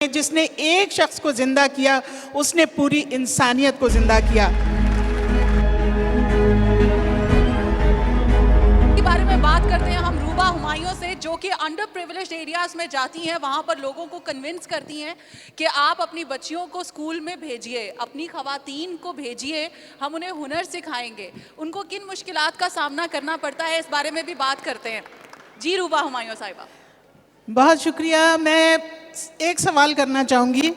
हैं, जिसने एक शख्स को जिंदा किया उसने पूरी इंसानियत को जिंदा किया। के बारे में बात करते हैं हम रूबा हुमायूं से, जो कि अंडर प्रिविलेज्ड एरियाज में जाती हैं, वहाँ पर लोगों को कन्विंस करती हैं कि आप अपनी बच्चियों को स्कूल में भेजिए, अपनी ख़वातीन को भेजिए, हम उन्हें हुनर सिखाएंगे। उनको किन मुश्किलात का सामना करना पड़ता है, इस बारे में भी बात करते हैं। जी रूबा हुमायूं साहिबा। बहुत शुक्रिया। मैं एक सवाल करना चाहूँगी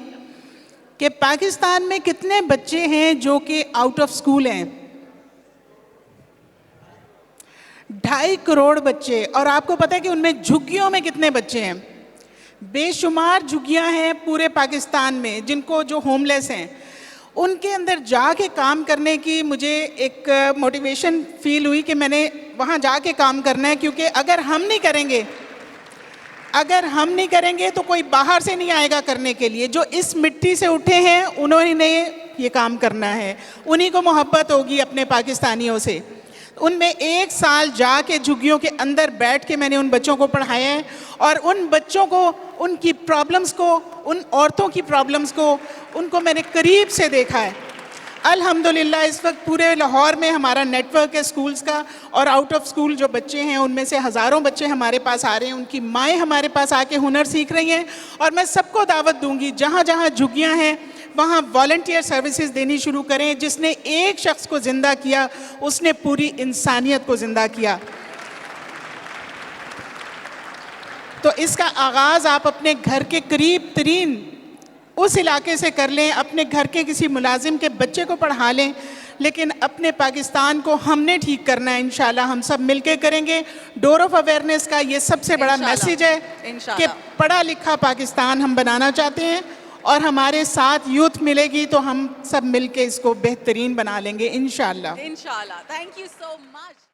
कि पाकिस्तान में कितने बच्चे हैं जो कि आउट ऑफ स्कूल हैं? 2.5 करोड़ बच्चे। और आपको पता है कि उनमें झुग्गियों में कितने बच्चे हैं? बेशुमार झुग्गियां हैं पूरे पाकिस्तान में, जिनको जो होमलेस हैं उनके अंदर जाके काम करने की मुझे एक मोटिवेशन फील हुई कि मैंने वहाँ जाके काम करना है, क्योंकि अगर हम नहीं करेंगे तो कोई बाहर से नहीं आएगा करने के लिए। जो इस मिट्टी से उठे हैं उन्होंने ये काम करना है, उन्हीं को मोहब्बत होगी अपने पाकिस्तानियों से। उनमें 1 साल जाके झुग्गियों के अंदर बैठ के मैंने उन बच्चों को पढ़ाया है, और उन बच्चों को, उनकी प्रॉब्लम्स को, उन औरतों की प्रॉब्लम्स को, उनको मैंने करीब से देखा है। अल्हम्दुलिल्लाह इस वक्त पूरे लाहौर में हमारा नेटवर्क है स्कूल्स का, और आउट ऑफ स्कूल जो बच्चे हैं उनमें से हज़ारों बच्चे हमारे पास आ रहे हैं, उनकी माएँ हमारे पास आके हुनर सीख रही हैं। और मैं सबको दावत दूंगी, जहाँ जहाँ झुग्गियाँ हैं वहाँ वॉलंटियर सर्विसेज देनी शुरू करें। जिसने एक शख्स को ज़िंदा किया उसने पूरी इंसानियत को ज़िंदा किया। तो इसका आगाज़ आप अपने घर के करीब तरीन उस इलाके से कर लें, अपने घर के किसी मुलाजिम के बच्चे को पढ़ा लें, लेकिन अपने पाकिस्तान को हमने ठीक करना है। इंशाल्लाह हम सब मिलके करेंगे। डोर ऑफ अवेयरनेस का ये सबसे बड़ा मैसेज है कि पढ़ा लिखा पाकिस्तान हम बनाना चाहते हैं, और हमारे साथ यूथ मिलेगी तो हम सब मिलके इसको बेहतरीन बना लेंगे इंशाल्लाह। इंशाल्लाह। Thank you so much.